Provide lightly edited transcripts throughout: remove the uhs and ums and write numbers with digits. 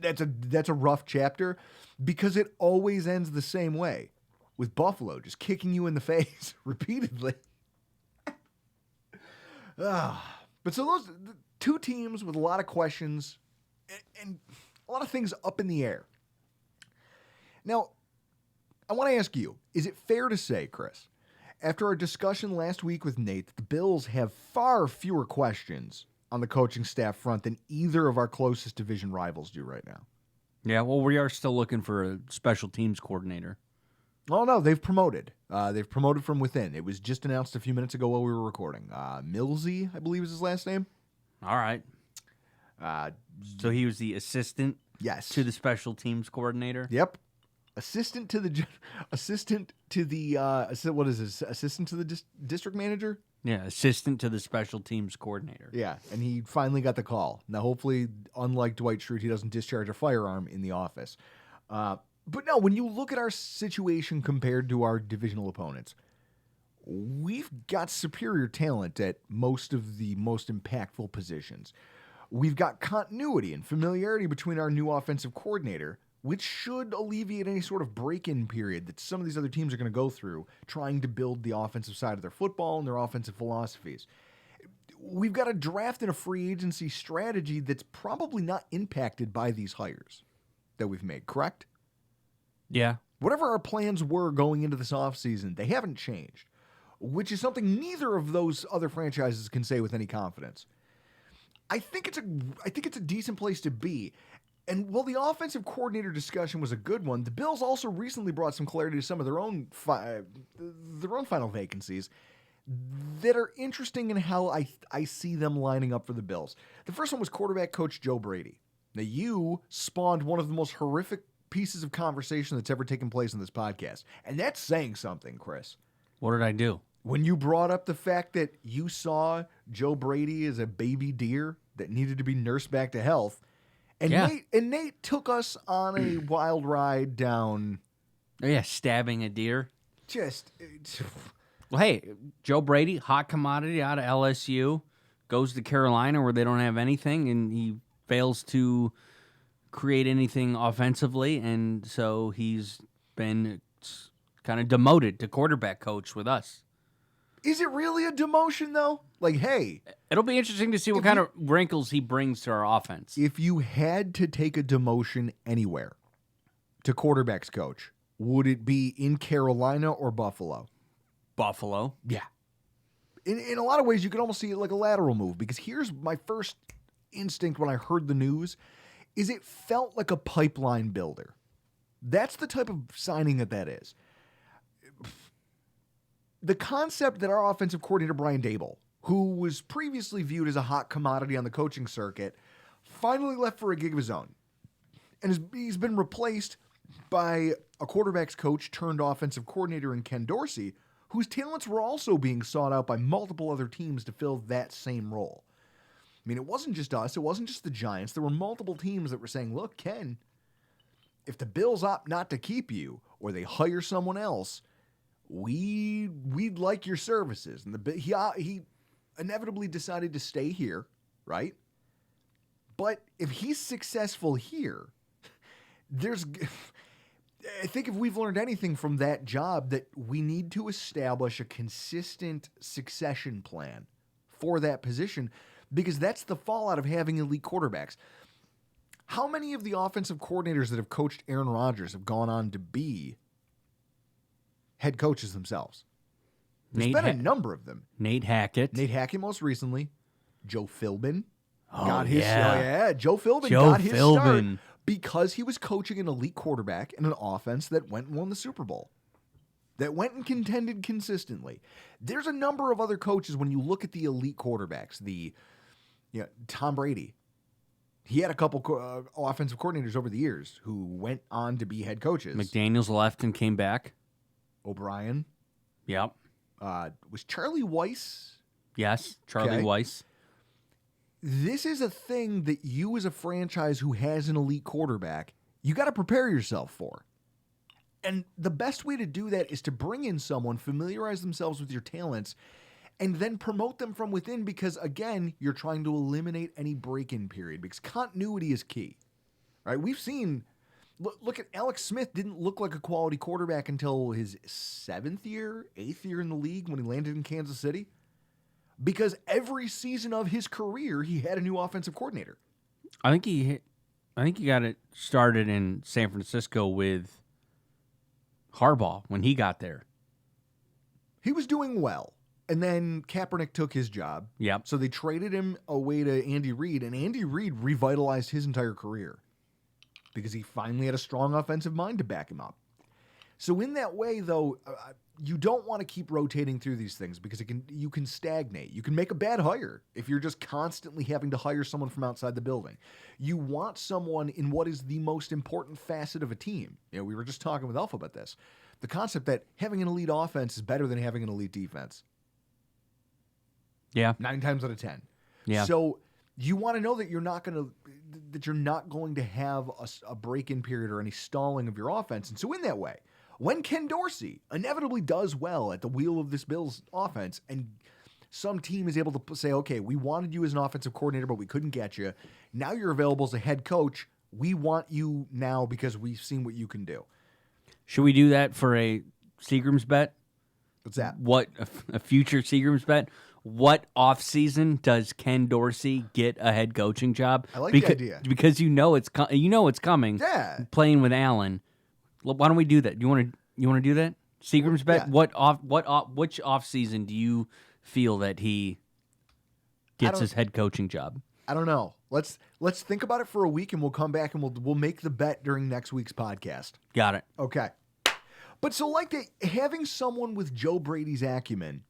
that's a rough chapter because it always ends the same way, with Buffalo just kicking you in the face repeatedly. But so those two teams with a lot of questions and a lot of things up in the air. Now, I want to ask you, is it fair to say, Chris, after our discussion last week with Nate, that the Bills have far fewer questions on the coaching staff front than either of our closest division rivals do right now? Yeah, well, we are still looking for a special teams coordinator. Oh, no, they've promoted. They've promoted from within. It was just announced a few minutes ago while we were recording. Millsy, I believe is his last name. All right. So he was the assistant Yes. to the special teams coordinator? Yep. Assistant to the what is this? Assistant to the district manager? Yeah, assistant to the special teams coordinator. Yeah, and he finally got the call. Now, hopefully, unlike Dwight Schrute, he doesn't discharge a firearm in the office. But no, when you look at our situation compared to our divisional opponents, we've got superior talent at most of the most impactful positions. We've got continuity and familiarity between our new offensive coordinator, which should alleviate any sort of break-in period that some of these other teams are going to go through trying to build the offensive side of their football and their offensive philosophies. We've got a draft and a free agency strategy that's probably not impacted by these hires that we've made, correct? Yeah. Whatever our plans were going into this offseason, they haven't changed, which is something neither of those other franchises can say with any confidence. I think it's a decent place to be. And while the offensive coordinator discussion was a good one, the Bills also recently brought some clarity to some of their own final vacancies that are interesting in how I see them lining up for the Bills. The first one was quarterback coach Joe Brady. Now, you spawned one of the most horrific pieces of conversation that's ever taken place in this podcast. And that's saying something, Chris. What did I do? When you brought up the fact that you saw Joe Brady as a baby deer that needed to be nursed back to health, and Nate took us on a wild ride down. Oh, yeah, stabbing a deer. Well, hey, Joe Brady, hot commodity out of LSU, goes to Carolina where they don't have anything, and he fails to create anything offensively, and so he's been kind of demoted to quarterback coach with us. Is it really a demotion, though? Like, hey. It'll be interesting to see what kind of wrinkles he brings to our offense. If you had to take a demotion anywhere to quarterback's coach, would it be in Carolina or Buffalo? Buffalo. Yeah. In a lot of ways, you could almost see it like a lateral move, because here's my first instinct when I heard the news, is it felt like a pipeline builder. That's the type of signing that is. The concept that our offensive coordinator, Brian Daboll, who was previously viewed as a hot commodity on the coaching circuit, finally left for a gig of his own. And he's been replaced by a quarterback's coach turned offensive coordinator in Ken Dorsey, whose talents were also being sought out by multiple other teams to fill that same role. I mean, it wasn't just us. It wasn't just the Giants. There were multiple teams that were saying, look, Ken, if the Bills opt not to keep you or they hire someone else, we'd like your services. And he inevitably decided to stay here, right? But if he's successful here, I think if we've learned anything from that job, that we need to establish a consistent succession plan for that position, because that's the fallout of having elite quarterbacks. How many of the offensive coordinators that have coached Aaron Rodgers have gone on to be head coaches themselves? There's been a number of them. Nate Hackett most recently. Joe Philbin. Joe Philbin got his start because he was coaching an elite quarterback in an offense that went and won the Super Bowl, that went and contended consistently. There's a number of other coaches when you look at the elite quarterbacks. Tom Brady. He had a couple offensive coordinators over the years who went on to be head coaches. McDaniels left and came back. O'Brien. Yep. Was Charlie Weiss? Yes, Charlie Weiss. This is a thing that you as a franchise who has an elite quarterback, you got to prepare yourself for. And the best way to do that is to bring in someone, familiarize themselves with your talents, and then promote them from within, because, again, you're trying to eliminate any break-in period, because continuity is key. right? We've seen. Look at Alex Smith. Didn't look like a quality quarterback until his 7th year, 8th year in the league when he landed in Kansas City. Because every season of his career, he had a new offensive coordinator. I think he got it started in San Francisco with Harbaugh when he got there. He was doing well. And then Kaepernick took his job. Yep. So they traded him away to Andy Reid, and Andy Reid revitalized his entire career because he finally had a strong offensive mind to back him up. So in that way, though, you don't want to keep rotating through these things because you can stagnate. You can make a bad hire if you're just constantly having to hire someone from outside the building. You want someone in what is the most important facet of a team. We were just talking with Alpha about this. The concept that having an elite offense is better than having an elite defense. Yeah. 9 times out of 10. Yeah. So you want to know that you're not going to have a break-in period or any stalling of your offense. And so in that way, when Ken Dorsey inevitably does well at the wheel of this Bills offense and some team is able to say, okay, we wanted you as an offensive coordinator, but we couldn't get you. Now you're available as a head coach. We want you now because we've seen what you can do. Should we do that for a Seagram's bet? What's that? What a future Seagram's bet? What offseason does Ken Dorsey get a head coaching job? I like the idea. Because it's coming. Yeah. Playing with Allen. Why don't we do that? You want to do that? Seagram's bet. Yeah. Which offseason do you feel that he gets his head coaching job? I don't know. Let's think about it for a week, and we'll come back and we'll make the bet during next week's podcast. Got it. Okay. But so having someone with Joe Brady's acumen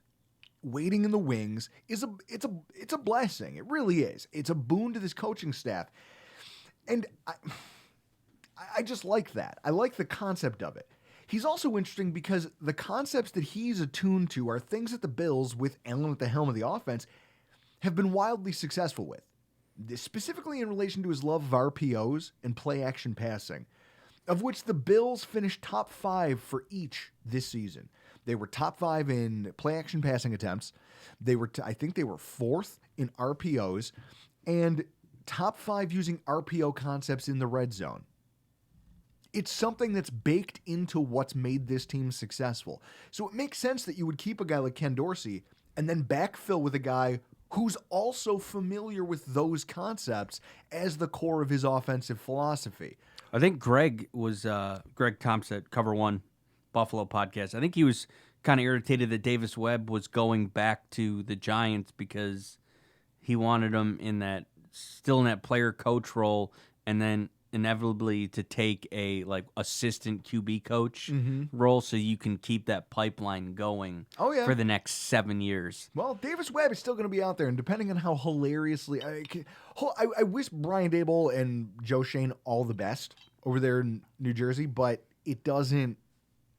waiting in the wings it's a blessing. It really is. It's a boon to this coaching staff. And I just like that. I like the concept of it. He's also interesting because the concepts that he's attuned to are things that the Bills, with Allen at the helm of the offense, have been wildly successful with. Specifically in relation to his love of RPOs and play-action passing, of which the Bills finished top 5 for each this season. They were top 5 in play-action passing attempts. I think they were 4th in RPOs, and top 5 using RPO concepts in the red zone. It's something that's baked into what's made this team successful. So it makes sense that you would keep a guy like Ken Dorsey and then backfill with a guy who's also familiar with those concepts as the core of his offensive philosophy. I think Greg Thompson, Cover One Buffalo podcast. I think he was kind of irritated that Davis Webb was going back to the Giants because he wanted him still in that player coach role, and then inevitably to take a assistant QB coach role so you can keep that pipeline going for the next 7 years. Well, Davis Webb is still going to be out there, and depending on how hilariously... I wish Brian Daboll and Joe Shane all the best over there in New Jersey, but it doesn't...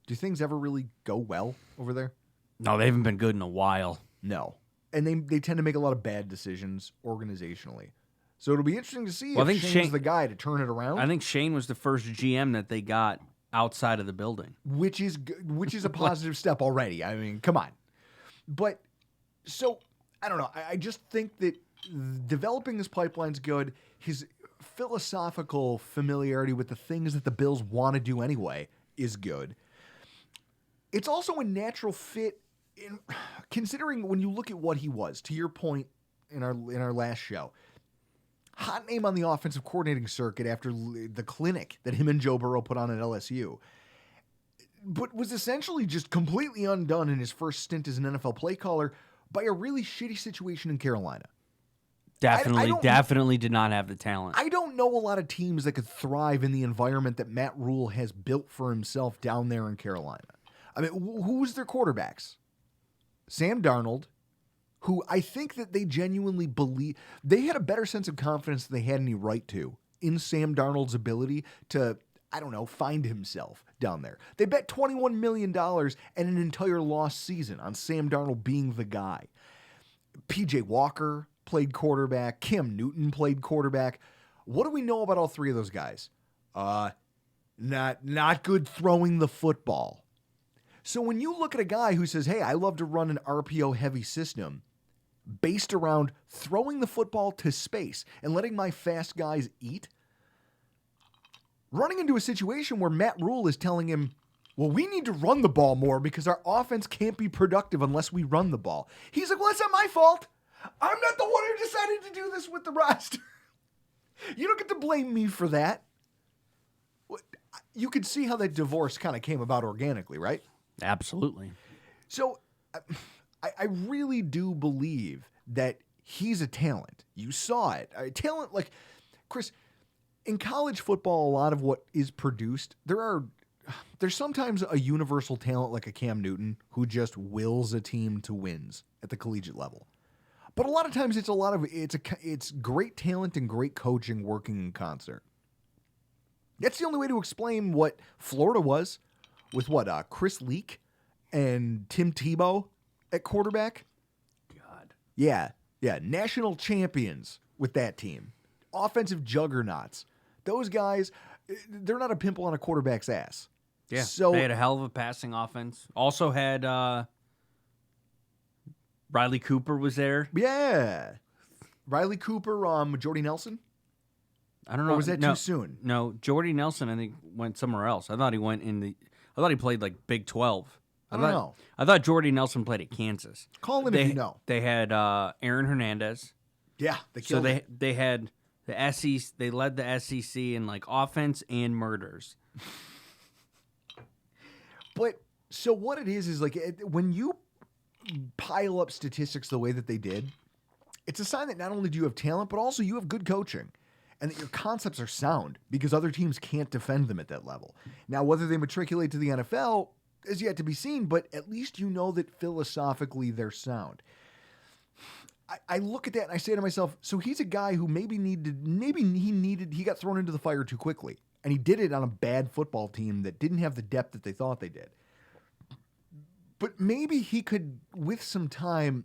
Do things ever really go well over there? No, they haven't been good in a while. No. And they tend to make a lot of bad decisions organizationally. So it'll be interesting to see if Shane's the guy to turn it around. I think Shane was the first GM that they got outside of the building. Which is a positive step already. I mean, come on. But, so, I don't know. I just think that developing this pipeline's good. His philosophical familiarity with the things that the Bills want to do anyway is good. It's also a natural fit considering when you look at what he was, to your point in our last show. Hot name on the offensive coordinating circuit after the clinic that him and Joe Burrow put on at LSU, but was essentially just completely undone in his first stint as an NFL play caller by a really shitty situation in Carolina. Definitely did not have the talent. I don't know a lot of teams that could thrive in the environment that Matt Rule has built for himself down there in Carolina. I mean, who's their quarterbacks? Sam Darnold, who I think that they genuinely believe, they had a better sense of confidence than they had any right to in Sam Darnold's ability to, find himself down there. They bet $21 million and an entire lost season on Sam Darnold being the guy. PJ Walker played quarterback. Cam Newton played quarterback. What do we know about all three of those guys? Not good throwing the football. So when you look at a guy who says, hey, I love to run an RPO-heavy system based around throwing the football to space and letting my fast guys eat, running into a situation where Matt Rule is telling him, well, we need to run the ball more because our offense can't be productive unless we run the ball. He's like, well, it's not my fault. I'm not the one who decided to do this with the roster. You don't get to blame me for that. You could see how that divorce kind of came about organically, right? Absolutely. So I really do believe that he's a talent. You saw it. Talent, like, Chris, in college football, a lot of what is produced, there's sometimes a universal talent like a Cam Newton who just wills a team to wins at the collegiate level. But a lot of times it's great talent and great coaching working in concert. That's the only way to explain what Florida was with Chris Leak and Tim Tebow at quarterback. God. Yeah. National champions with that team. Offensive juggernauts. Those guys, they're not a pimple on a quarterback's ass. Yeah, so they had a hell of a passing offense. Also had Riley Cooper was there. Yeah. Riley Cooper, Jordy Nelson? I don't know. Or was that too soon? No, Jordy Nelson, I think, went somewhere else. I thought he played like Big 12. I don't know. I thought Jordy Nelson played at Kansas. Call him if you know. They had Aaron Hernandez. Yeah, they killed him. They had the SEC. They led the SEC in like offense and murders. But so what it is like when you pile up statistics the way that they did, it's a sign that not only do you have talent, but also you have good coaching and that your concepts are sound because other teams can't defend them at that level. Now, whether they matriculate to the NFL is yet to be seen, but at least you know that philosophically they're sound. I look at that and I say to myself, so he's a guy who maybe he got thrown into the fire too quickly. And he did it on a bad football team that didn't have the depth that they thought they did. But maybe he could, with some time,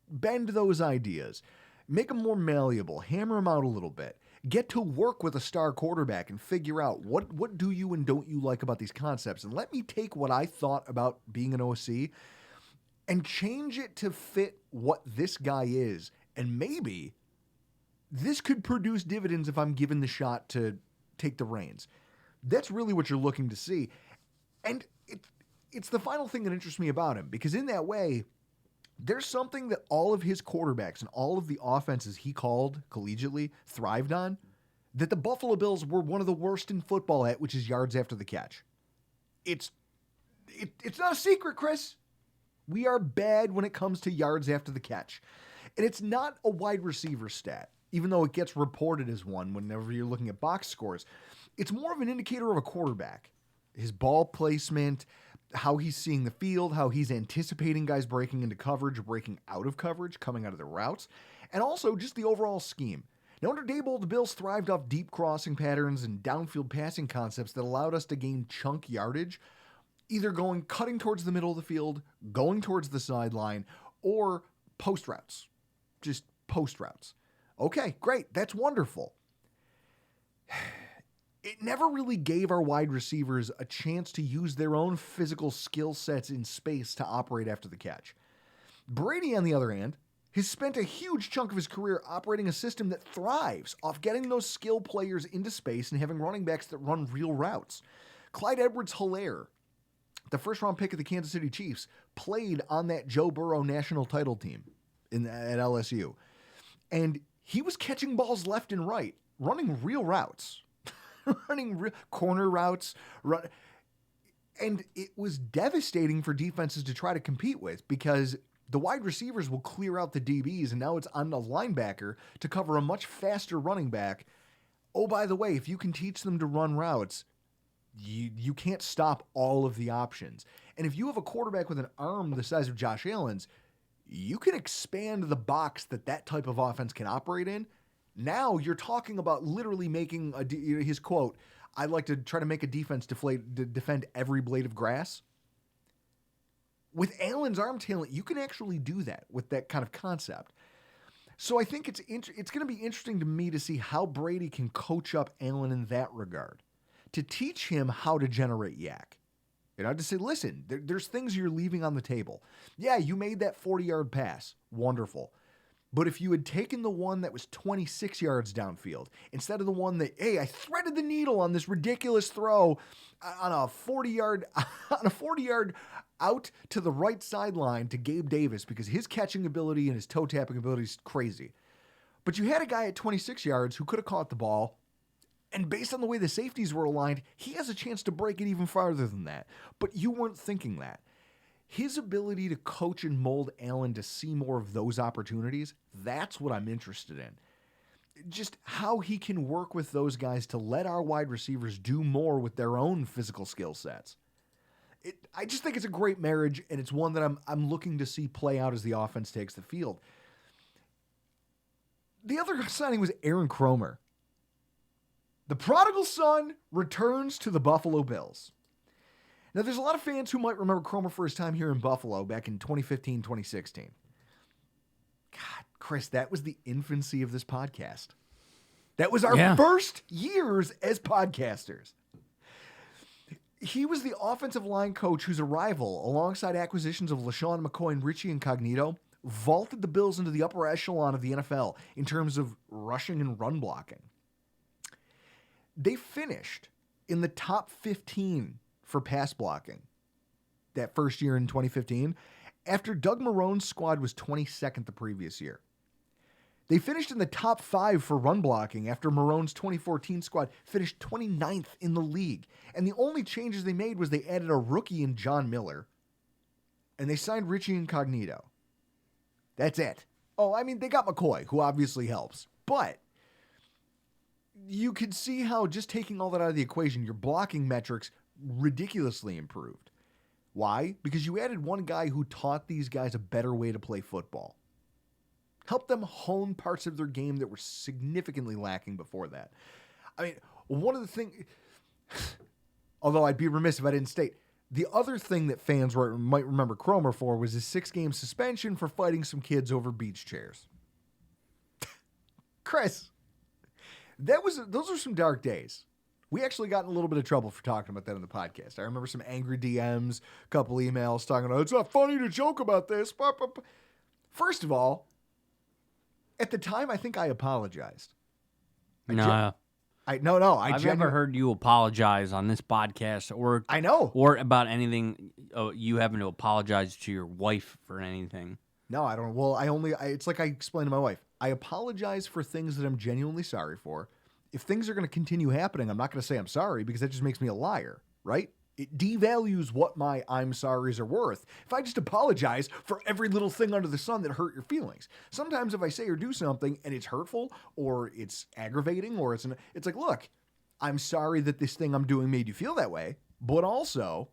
bend those ideas, make them more malleable, hammer them out a little bit, get to work with a star quarterback and figure out what do you and don't you like about these concepts. And let me take what I thought about being an OC and change it to fit what this guy is. And maybe this could produce dividends if I'm given the shot to take the reins. That's really what you're looking to see. And it's the final thing that interests me about him, because in that way, there's something that all of his quarterbacks and all of the offenses he called collegiately thrived on, that the Buffalo Bills were one of the worst in football at, which is yards after the catch. It's not a secret, Chris. We are bad when it comes to yards after the catch. And it's not a wide receiver stat, even though it gets reported as one whenever you're looking at box scores. It's more of an indicator of a quarterback. His ball placement, how he's seeing the field, how he's anticipating guys breaking into coverage, breaking out of coverage, coming out of their routes, and also just the overall scheme. Now, under Daboll, the Bills thrived off deep crossing patterns and downfield passing concepts that allowed us to gain chunk yardage, either cutting towards the middle of the field, going towards the sideline, or post routes. Just post routes. Okay, great. That's wonderful. It never really gave our wide receivers a chance to use their own physical skill sets in space to operate after the catch. Brady, on the other hand, has spent a huge chunk of his career operating a system that thrives off getting those skill players into space and having running backs that run real routes. Clyde Edwards-Helaire, the first-round pick of the Kansas City Chiefs, played on that Joe Burrow national title team at LSU. And he was catching balls left and right, running real routes. Running corner routes, and it was devastating for defenses to try to compete with because the wide receivers will clear out the DBs, and now it's on the linebacker to cover a much faster running back. Oh, by the way, if you can teach them to run routes, you can't stop all of the options. And if you have a quarterback with an arm the size of Josh Allen's, you can expand the box that type of offense can operate in. Now you're talking about literally making his quote, I'd like to try to make a defense to defend every blade of grass. With Allen's arm talent, you can actually do that with that kind of concept. So I think it's going to be interesting to me to see how Brady can coach up Allen in that regard, to teach him how to generate yak. To say, listen, there's things you're leaving on the table. Yeah, you made that 40-yard pass. Wonderful. But if you had taken the one that was 26 yards downfield instead of the one that, hey, I threaded the needle on this ridiculous throw on a 40-yard out to the right sideline to Gabe Davis because his catching ability and his toe tapping ability is crazy. But you had a guy at 26 yards who could have caught the ball, and based on the way the safeties were aligned, he has a chance to break it even farther than that. But you weren't thinking that. His ability to coach and mold Allen to see more of those opportunities, that's what I'm interested in. Just how he can work with those guys to let our wide receivers do more with their own physical skill sets. I just think it's a great marriage, and it's one that I'm looking to see play out as the offense takes the field. The other signing was Aaron Kromer. The prodigal son returns to the Buffalo Bills. Now, there's a lot of fans who might remember Kromer for his time here in Buffalo back in 2015, 2016. God, Chris, that was the infancy of this podcast. That was our first years as podcasters. He was the offensive line coach whose arrival, alongside acquisitions of LaShawn McCoy and Richie Incognito, vaulted the Bills into the upper echelon of the NFL in terms of rushing and run blocking. They finished in the top 15 for pass blocking that first year in 2015, after Doug Marrone's squad was 22nd the previous year. They finished in the top 5 for run blocking after Marrone's 2014 squad finished 29th in the league. And the only changes they made was they added a rookie in John Miller, and they signed Richie Incognito. That's it. Oh, I mean, they got McCoy, who obviously helps. But you could see how just taking all that out of the equation, your blocking metrics ridiculously improved. Why? Because you added one guy who taught these guys a better way to play football. Helped them hone parts of their game that were significantly lacking before that. I mean, one of the things, although I'd be remiss if I didn't state, the other thing that fans might remember Kromer for was his 6-game suspension for fighting some kids over beach chairs. Chris, those are some dark days. We actually got in a little bit of trouble for talking about that on the podcast. I remember some angry DMs, a couple emails talking about, it's not funny to joke about this. First of all, at the time, I think I apologized. No. I've never heard you apologize on this podcast or I know. Or about anything, you having to apologize to your wife for anything. No, I don't. Well, it's like I explained to my wife. I apologize for things that I'm genuinely sorry for. If things are going to continue happening, I'm not going to say I'm sorry because that just makes me a liar, right? It devalues what my I'm sorries are worth if I just apologize for every little thing under the sun that hurt your feelings. Sometimes if I say or do something and it's hurtful or it's aggravating or it's like, look, I'm sorry that this thing I'm doing made you feel that way, but also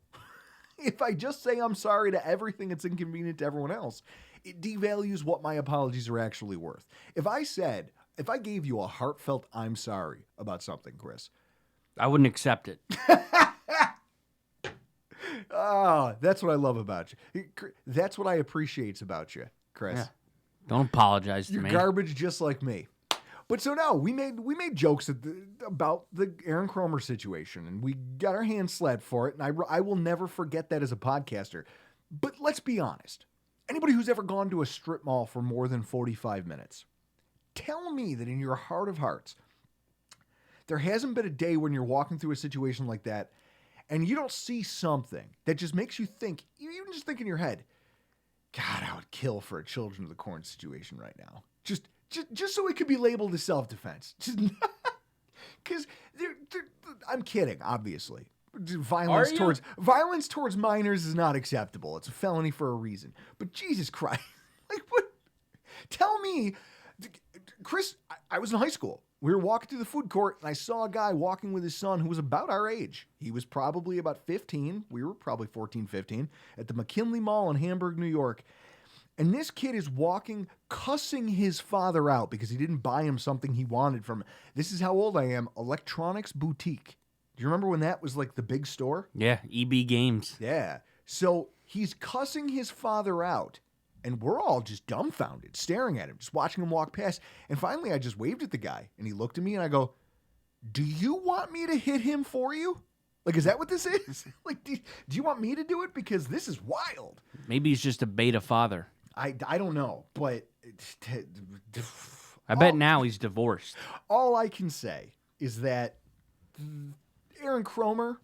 if I just say I'm sorry to everything that's inconvenient to everyone else, it devalues what my apologies are actually worth. If I gave you a heartfelt I'm sorry about something, Chris, I wouldn't accept it. Oh, that's what I love about you. That's what I appreciate about you, Chris. Yeah. Don't apologize to You're me. You're garbage just like me. But so now we made jokes about the Aaron Kromer situation, and we got our hands slapped for it, and I will never forget that as a podcaster. But let's be honest. Anybody who's ever gone to a strip mall for more than 45 minutes, tell me that in your heart of hearts, there hasn't been a day when you're walking through a situation like that and you don't see something that just makes you think, you even just think in your head, God, I would kill for a Children of the Corn situation right now. Just so it could be labeled as self-defense. Because I'm kidding, obviously. Violence towards minors is not acceptable. It's a felony for a reason. But Jesus Christ, like what? Tell me, Chris, I was in high school. We were walking through the food court, and I saw a guy walking with his son who was about our age. He was probably about 15. We were probably 14, 15, at the McKinley Mall in Hamburg, New York. And this kid is walking, cussing his father out because he didn't buy him something he wanted from, this is how old I am, Electronics Boutique. Do you remember when that was like the big store? Yeah, EB Games. Yeah. So he's cussing his father out. And we're all just dumbfounded, staring at him, just watching him walk past. And finally, I just waved at the guy. And he looked at me and I go, do you want me to hit him for you? Like, is that what this is? Like, do you want me to do it? Because this is wild. Maybe he's just a beta father. I don't know. But I bet now he's divorced. All I can say is that Aaron Kromer,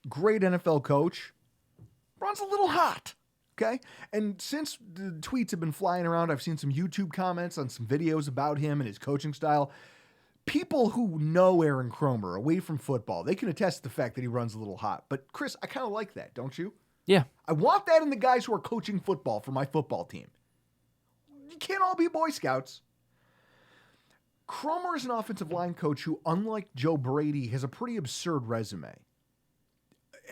great NFL coach, runs a little hot. Okay? And since the tweets have been flying around, I've seen some YouTube comments on some videos about him and his coaching style. People who know Aaron Kromer away from football, they can attest to the fact that he runs a little hot. But Chris, I kind of like that, don't you? Yeah. I want that in the guys who are coaching football for my football team. You can't all be Boy Scouts. Kromer is an offensive line coach who, unlike Joe Brady, has a pretty absurd resume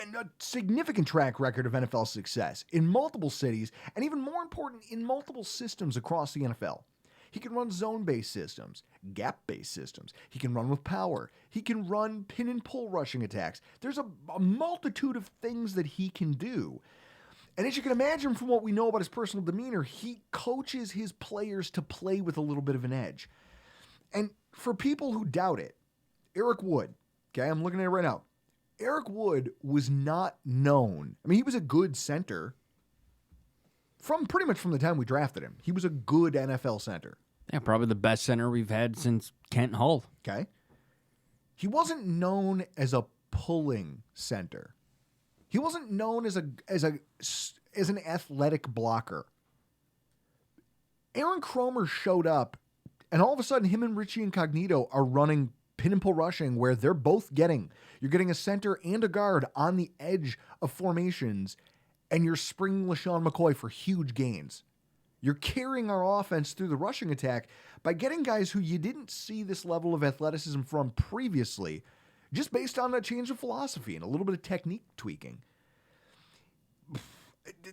and a significant track record of NFL success in multiple cities, and even more important, in multiple systems across the NFL. He can run zone-based systems, gap-based systems. He can run with power. He can run pin and pull rushing attacks. There's a multitude of things that he can do. And as you can imagine from what we know about his personal demeanor, he coaches his players to play with a little bit of an edge. And for people who doubt it, Eric Wood, okay, I'm looking at it right now. Eric Wood was not known. I mean, he was a good center from pretty much from the time we drafted him. He was a good NFL center. Yeah, probably the best center we've had since Kent Hull. Okay. He wasn't known as a pulling center. He wasn't known as an athletic blocker. Aaron Kromer showed up, and all of a sudden, him and Richie Incognito are running pin and pull rushing where you're getting a center and a guard on the edge of formations, and you're springing LaShawn McCoy for huge gains. You're carrying our offense through the rushing attack by getting guys who you didn't see this level of athleticism from previously, just based on a change of philosophy and a little bit of technique tweaking.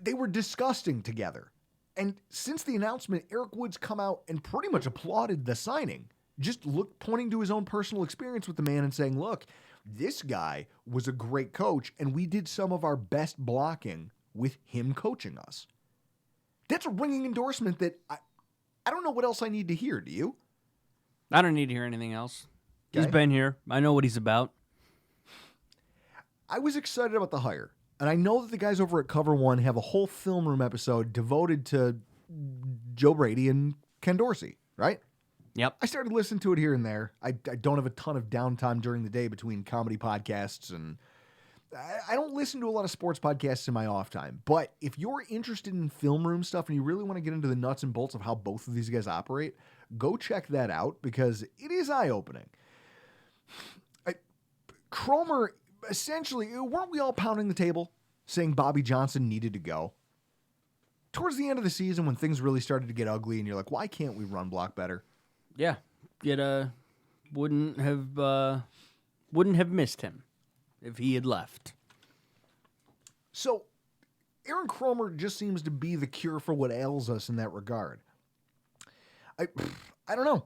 They were disgusting together. And since the announcement, Eric Wood's come out and pretty much applauded the signing. Just pointing to his own personal experience with the man and saying, look, this guy was a great coach, and we did some of our best blocking with him coaching us. That's a ringing endorsement that I don't know what else I need to hear. Do you? I don't need to hear anything else. Okay. He's been here. I know what he's about. I was excited about the hire. And I know that the guys over at Cover One have a whole film room episode devoted to Joe Brady and Ken Dorsey, right? Yep. I started listening to it here and there. I don't have a ton of downtime during the day between comedy podcasts, and I don't listen to a lot of sports podcasts in my off time. But if you're interested in film room stuff and you really want to get into the nuts and bolts of how both of these guys operate, go check that out because it is eye-opening. Kromer, essentially, weren't we all pounding the table saying Bobby Johnson needed to go? Towards the end of the season when things really started to get ugly and you're like, why can't we run block better? Yeah. Wouldn't have missed him if he had left. So Aaron Kromer just seems to be the cure for what ails us in that regard. I don't know.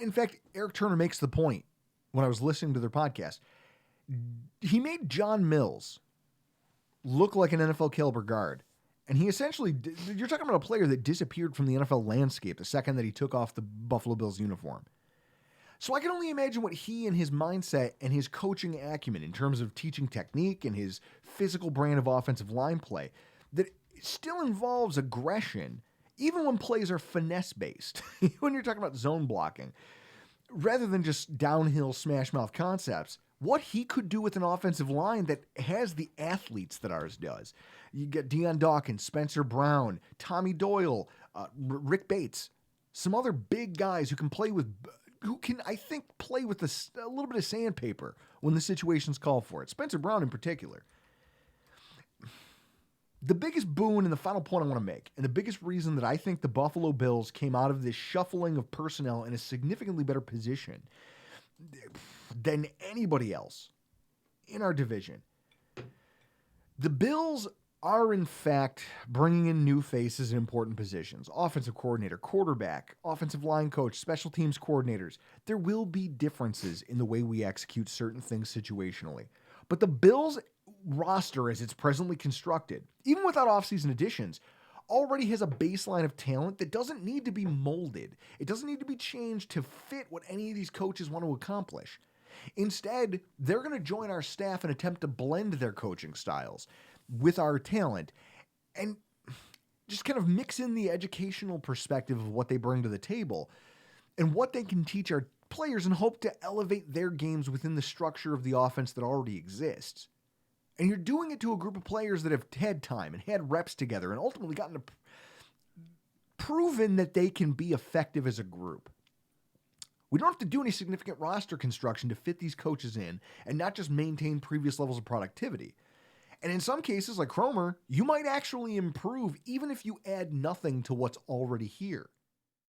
In fact, Eric Turner makes the point when I was listening to their podcast. He made John Mills look like an NFL caliber guard. And he essentially, you're talking about a player that disappeared from the NFL landscape the second that he took off the Buffalo Bills uniform. So I can only imagine what he and his mindset and his coaching acumen in terms of teaching technique and his physical brand of offensive line play, that still involves aggression, even when plays are finesse-based, when you're talking about zone blocking, rather than just downhill smash-mouth concepts. What he could do with an offensive line that has the athletes that ours does. You get Deion Dawkins, Spencer Brown, Tommy Doyle, Rick Bates, some other big guys who can, I think, play with a little bit of sandpaper when the situations call for it. Spencer Brown in particular. The biggest boon and the final point I want to make, and the biggest reason that I think the Buffalo Bills came out of this shuffling of personnel in a significantly better position than anybody else in our division. The Bills are, in fact, bringing in new faces in important positions. Offensive coordinator, quarterback, offensive line coach, special teams coordinators. There will be differences in the way we execute certain things situationally. But the Bills roster, as it's presently constructed, even without offseason additions, already has a baseline of talent that doesn't need to be molded. It doesn't need to be changed to fit what any of these coaches want to accomplish. Instead, they're going to join our staff and attempt to blend their coaching styles with our talent. And just kind of mix in the educational perspective of what they bring to the table and what they can teach our players and hope to elevate their games within the structure of the offense that already exists. And you're doing it to a group of players that have had time and had reps together and ultimately gotten proven that they can be effective as a group. We don't have to do any significant roster construction to fit these coaches in and not just maintain previous levels of productivity. And in some cases, like Kromer, you might actually improve even if you add nothing to what's already here.